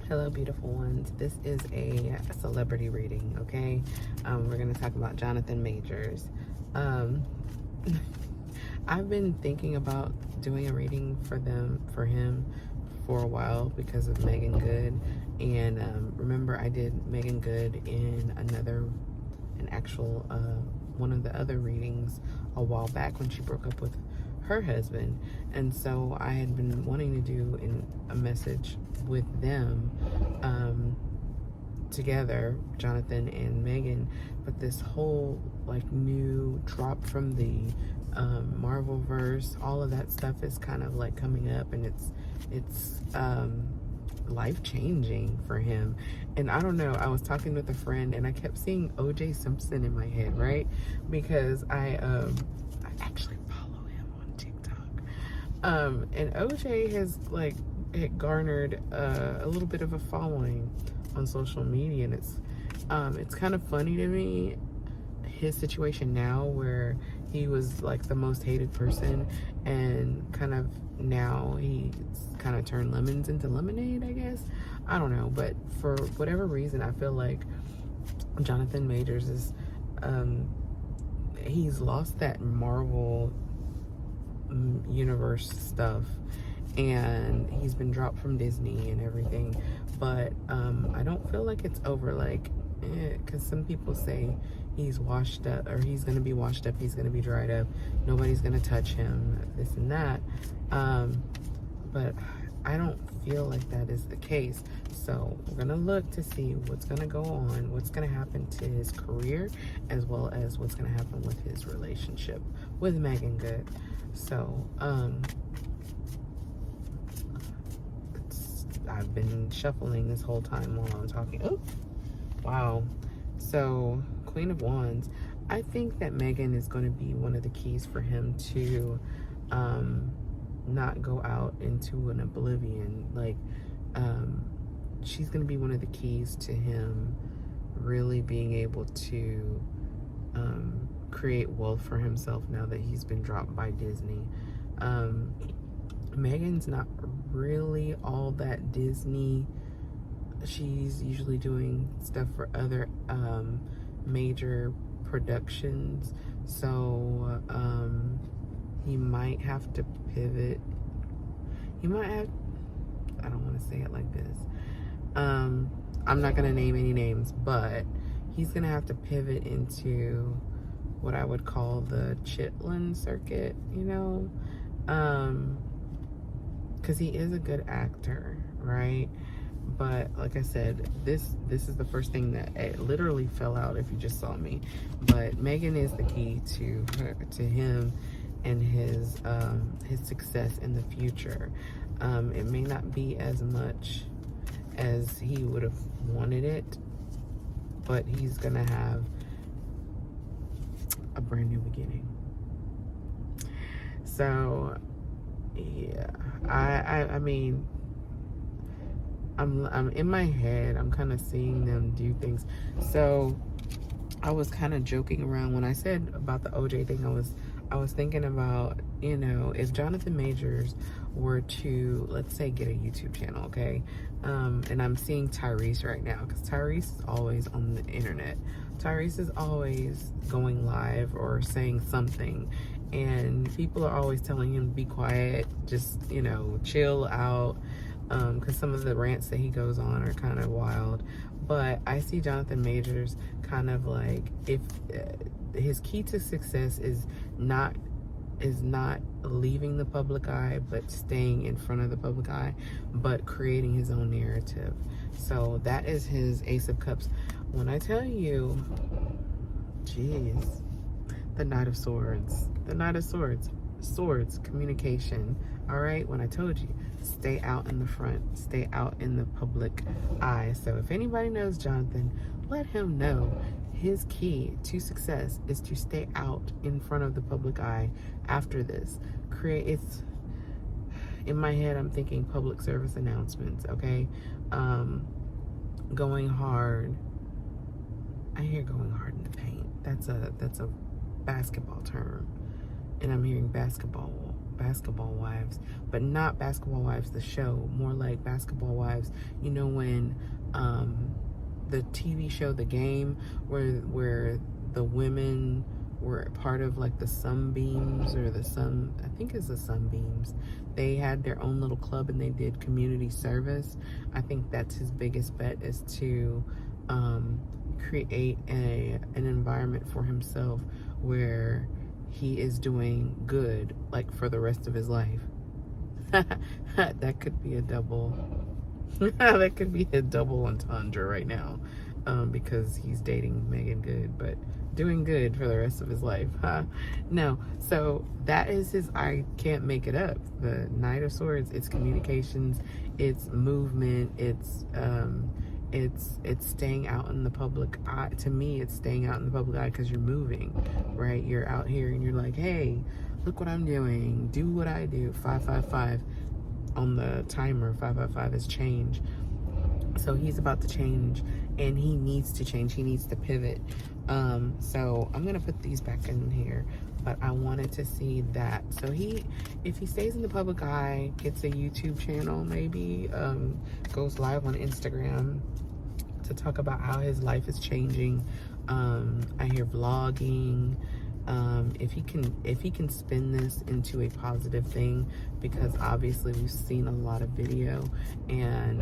Hello, beautiful ones. This is a celebrity reading, okay? We're going to talk about Jonathan Majors. Um, I've been thinking about doing a reading for him for a while because of Meagan Good. And remember, I did Meagan Good in one of the other readings a while back when she broke up with her husband. And so I had been wanting to do a message with them together, Jonathan and Meagan, but this whole like new drop from the Marvel verse, all of that stuff is kind of like coming up, and it's life changing for him. And I don't know, I was talking with a friend and I kept seeing OJ Simpson in my head, right? Because I actually follow him on TikTok. And OJ has like garnered a little bit of a following on social media, and it's kind of funny to me, his situation now, where he was like the most hated person, and kind of now he's kind of turned lemons into lemonade, I guess. I don't know, but for whatever reason, I feel like Jonathan Majors is he's lost that Marvel universe stuff, and he's been dropped from Disney and everything, but I don't feel like it's over, like, because some people say he's washed up, or he's going to be washed up, he's going to be dried up, nobody's going to touch him, this and that, but I don't feel like that is the case. So we're going to look to see what's going to go on, what's going to happen to his career, as well as what's going to happen with his relationship with Meagan Good. So I've been shuffling this whole time while I'm talking. Oh, wow. So, Queen of Wands. I think that Meagan is going to be one of the keys for him to not go out into an oblivion. Like, she's going to be one of the keys to him really being able to create wealth for himself now that he's been dropped by Disney. Meagan's not really all that Disney. She's usually doing stuff for other major productions, so he might have to pivot. He might have, I don't want to say it like this, I'm not going to name any names, but he's going to have to pivot into what I would call the Chitlin circuit, you know, because he is a good actor, right? But like I said, this is the first thing that it literally fell out if you just saw me. But Meagan is the key to him and his success in the future. It may not be as much as he would have wanted it, but he's gonna have a brand new beginning. So yeah, I mean, I'm in my head, I'm kind of seeing them do things. So I was kind of joking around when I said about the OJ thing. I was thinking about, you know, if Jonathan Majors were to, let's say, get a YouTube channel, okay? And I'm seeing Tyrese right now, because Tyrese is always on the internet. Tyrese is always going live or saying something, and people are always telling him to be quiet, just, you know, chill out, because some of the rants that he goes on are kind of wild. But I see Jonathan Majors kind of like, if his key to success is not leaving the public eye, but staying in front of the public eye, but creating his own narrative. So that is his Ace of Cups. When I tell you, geez, the Knight of Swords, swords, communication. All right, when I told you, stay out in the front, stay out in the public eye. So if anybody knows Jonathan, let him know his key to success is to stay out in front of the public eye after this. It's in my head, I'm thinking public service announcements, okay? Going hard. I hear going hard in the paint. That's a basketball term, and I'm hearing basketball Basketball Wives, but not Basketball Wives the show, more like Basketball Wives, you know, when the TV show The Game, where the women were part of like the Sunbeams, or I think it's the Sunbeams. They had their own little club and they did community service. I think that's his biggest bet, is to create an environment for himself where he is doing good, like, for the rest of his life. That could be a double that could be a double entendre right now, because he's dating Meagan Good, but doing good for the rest of his life. No, so that is his I can't make it up. The Knight of Swords, it's communications, it's movement, it's staying out in the public eye. To me, it's staying out in the public eye because you're moving, right? You're out here and you're like, hey, look what I'm doing. Do what I do. 555 on the timer. 555 is change. So he's about to change, and he needs to change. He needs to pivot. So I'm gonna put these back in here, but I wanted to see that. So if he stays in the public eye, gets a YouTube channel, maybe goes live on Instagram to talk about how his life is changing. I hear vlogging. If he can spin this into a positive thing, because obviously we've seen a lot of video, and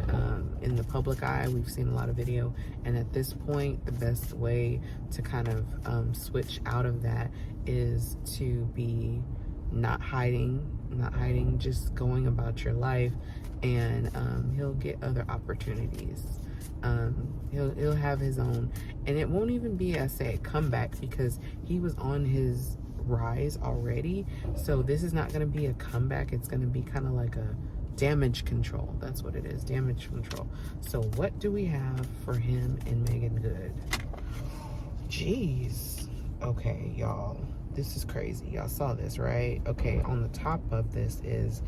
in the public eye we've seen a lot of video, and at this point the best way to kind of switch out of that is to be not hiding, just going about your life, and he'll get other opportunities. He'll have his own, and it won't even be, I say, a comeback, because he was on his rise already. So this is not going to be a comeback. It's going to be kind of like a damage control. That's what it is, damage control. So what do we have for him and Meagan Good? Jeez. Okay, y'all, this is crazy. Y'all saw this, right? Okay, on the top of this is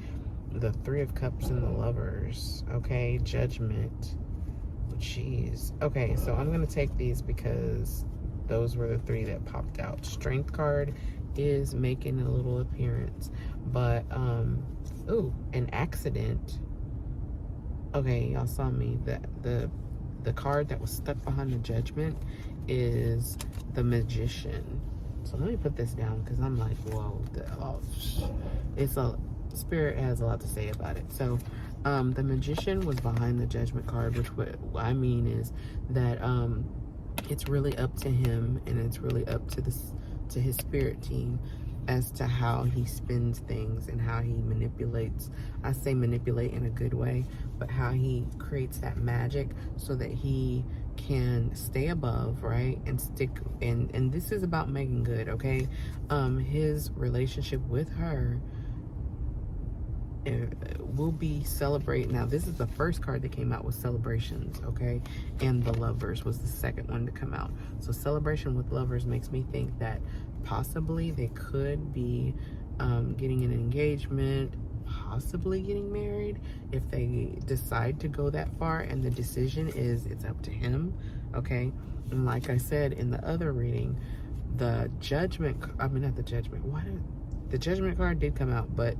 the Three of Cups and the Lovers. Okay, Judgment. Jeez. Okay, so I'm gonna take these because those were the three that popped out. Strength card is making a little appearance, but ooh, an accident. Okay, y'all saw me. The card that was stuck behind the Judgment is the Magician. So let me put this down, because I'm like, whoa, Spirit has a lot to say about it. So the Magician was behind the Judgment card, which what I mean is that it's really up to him, and it's really up to his spirit team as to how he spins things and how he manipulates. I say manipulate in a good way, but how he creates that magic so that he can stay above, right, and stick. And this is about Meagan Good, okay? His relationship with her will be celebrate. Now this is the first card that came out with Celebrations, okay, and the Lovers was the second one to come out. So Celebration with Lovers makes me think that possibly they could be getting an engagement, possibly getting married, if they decide to go that far. And the decision is, it's up to him, okay? And like I said in the other reading, the Judgment, I mean not the Judgment, the Judgment card did come out, but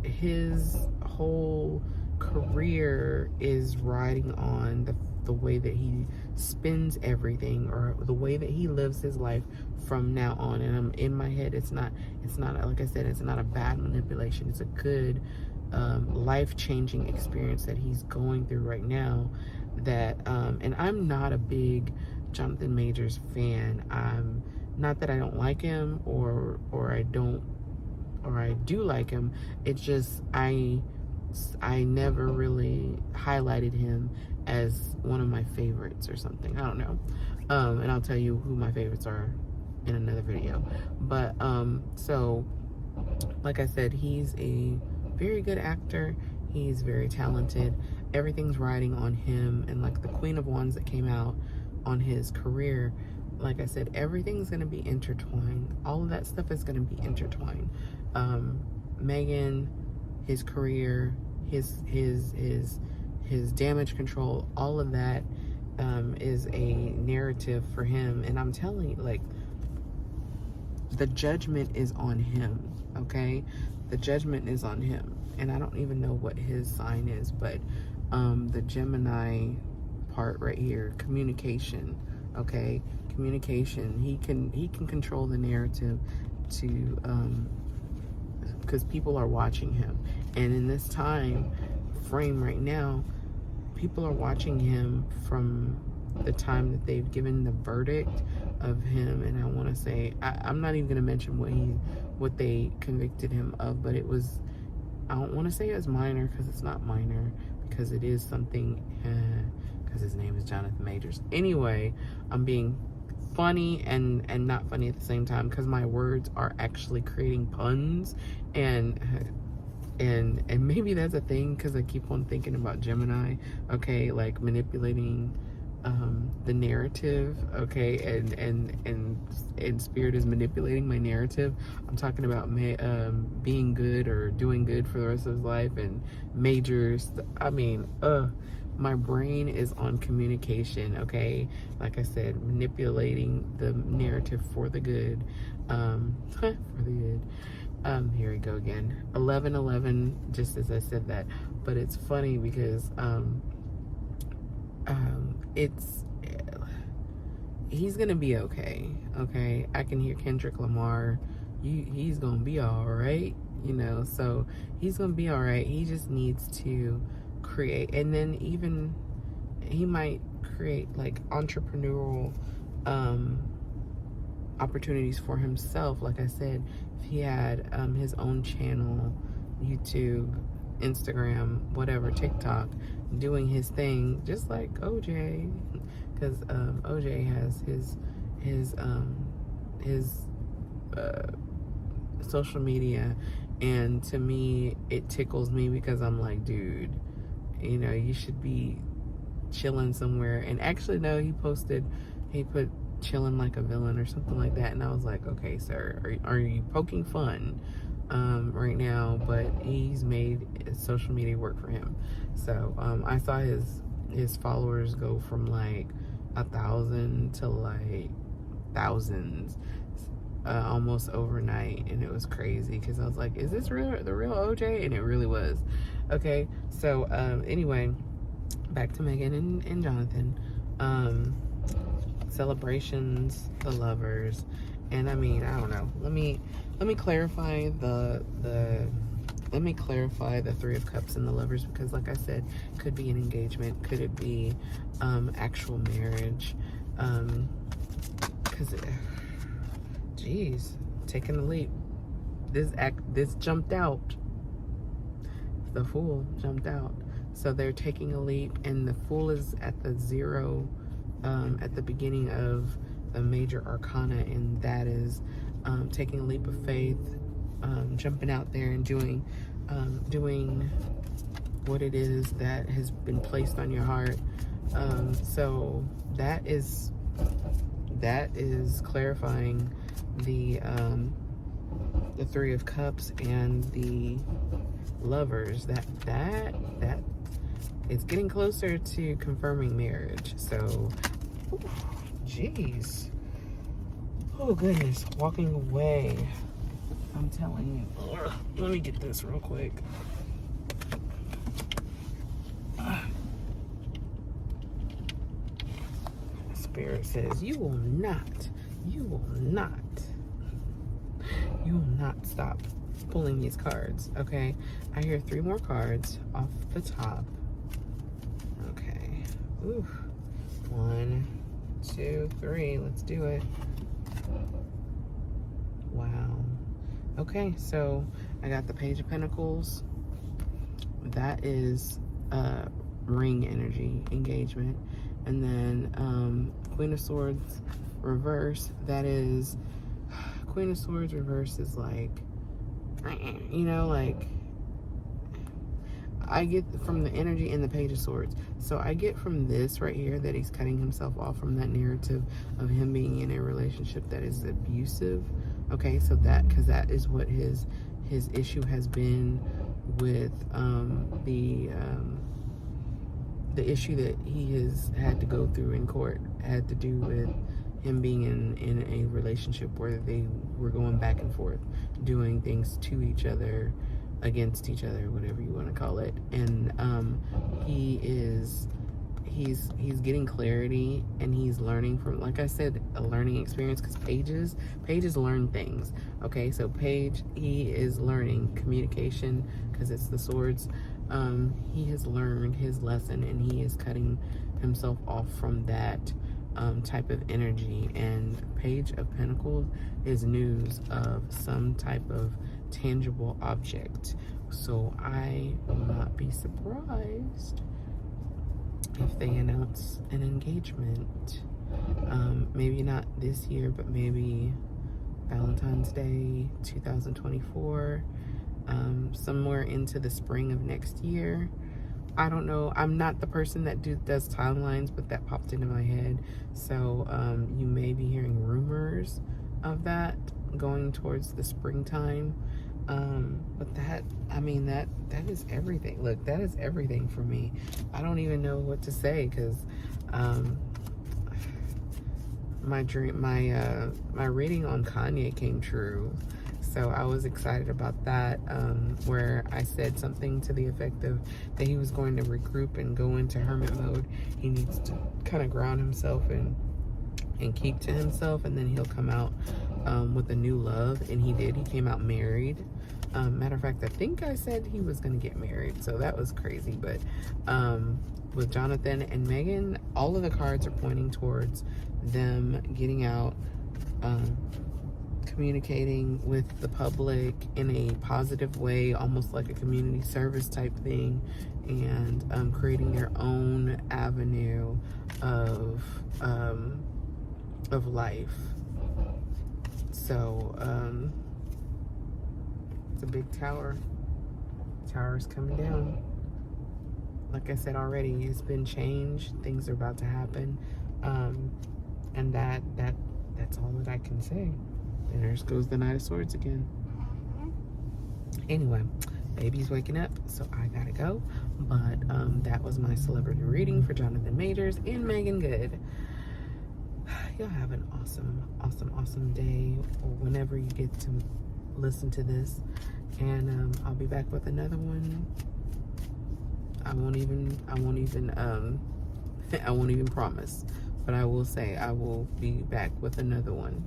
his whole career is riding on the way that he spins everything, or the way that he lives his life from now on. And I'm in my head, it's not like I said, it's not a bad manipulation. It's a good life-changing experience that he's going through right now. That and I'm not a big Jonathan Majors fan. I'm not that I don't like him, or I do like him. It's just I never really highlighted him as one of my favorites or something. I don't know. And I'll tell you who my favorites are in another video. But so like I said, he's a very good actor. He's very talented. Everything's riding on him, and like the Queen of Wands that came out on his career, like I said, everything's going to be intertwined. All of that stuff is going to be intertwined. Meagan, his career, his damage control, all of that is a narrative for him. And I'm telling you, like, the judgment is on him, okay? The judgment is on him. And I don't even know what his sign is, but the Gemini part right here, communication, okay? Communication. He can control the narrative to because people are watching him. And in this time frame right now, people are watching him from the time that they've given the verdict of him. And I want to say, I'm not even going to mention what they convicted him of, but it was, I don't want to say it was minor, because it's not minor, because it is something, because his name is Jonathan Majors. Anyway, I'm being funny and not funny at the same time, because my words are actually creating puns, and maybe that's a thing, because I keep on thinking about Gemini, okay, like manipulating the narrative, okay, and spirit is manipulating my narrative. I'm talking about being good or doing good for the rest of his life, and majors. I mean, my brain is on communication, okay? Like I said, manipulating the narrative for the good, for the good. Here we go again. 1111, just as I said that. But it's funny because he's gonna be okay. Okay, I can hear Kendrick Lamar. He's gonna be all right. You know, so he's gonna be all right. He just needs to create, and then even he might create like entrepreneurial opportunities for himself. Like I said, if he had his own channel, YouTube, Instagram, whatever, TikTok, doing his thing, just like OJ, because OJ has his social media, and to me it tickles me, because I'm like, dude, you know, you should be chilling somewhere. And actually, no, he put chilling like a villain or something like that, and I was like, okay, sir, are you poking fun right now? But he's made social media work for him. So I saw his followers go from like 1,000 to like thousands almost overnight, and it was crazy, because I was like, is this the real OJ? And it really was. Okay, so anyway, back to Meagan and Jonathan. Celebrations, the lovers, and I mean, I don't know. Let me clarify the Three of Cups and the lovers, because like I said, could be an engagement, could it be actual marriage, because geez, taking a leap. This jumped out. The Fool jumped out. So they're taking a leap, and the Fool is at the zero, at the beginning of the major arcana, and that is taking a leap of faith, jumping out there and doing what it is that has been placed on your heart. So that is clarifying the Three of Cups and the lovers. That it's getting closer to confirming marriage. So, jeez, oh goodness, walking away. I'm telling you. Let me get this real quick. Spirit says, you will not stop pulling these cards. Okay, I hear 3 more cards off the top. Okay, ooh, 1, 2, 3, let's do it. Wow. Okay, so I got the Page of Pentacles. That is ring energy, engagement. And then Queen of Swords reverse, that is, Queen of Swords reverse is like, you know, like, I get from the energy in the Page of Swords. So I get from this right here that he's cutting himself off from that narrative of him being in a relationship that is abusive. Okay, so that, because that is what his issue has been with the issue that he has had to go through in court, had to do with him being in a relationship where they were going back and forth, doing things to each other, against each other, whatever you want to call it. And he's getting clarity, and he's learning from, like I said, a learning experience, because pages learn things. Okay, so Paige, he is learning communication, because it's the swords. He has learned his lesson, and he is cutting himself off from that type of energy. And Page of Pentacles is news of some type of tangible object. So I will not be surprised if they announce an engagement. Maybe not this year, but maybe Valentine's Day 2024, somewhere into the spring of next year. I don't know. I'm not the person that does timelines, but that popped into my head. So you may be hearing rumors of that going towards the springtime. But that, I mean, that is everything. Look, that is everything for me. I don't even know what to say, because my reading on Kanye came true. So I was excited about that, where I said something to the effect of that he was going to regroup and go into hermit mode. He needs to kind of ground himself and keep to himself, and then he'll come out with a new love. And he did. He came out married. Matter of fact, I think I said he was going to get married, so that was crazy. But with Jonathan and Meagan, all of the cards are pointing towards them getting out, communicating with the public in a positive way, almost like a community service type thing, and creating their own avenue of life. So it's a big tower. Tower's coming down. Like I said already, it's been changed. Things are about to happen, and that's all that I can say. And there goes the Knight of Swords again. Anyway, baby's waking up, so I gotta go. But that was my celebrity reading for Jonathan Majors and Meagan Good. Y'all have an awesome day, or whenever you get to listen to this. And I'll be back with another one. I won't even promise, but I will say I will be back with another one.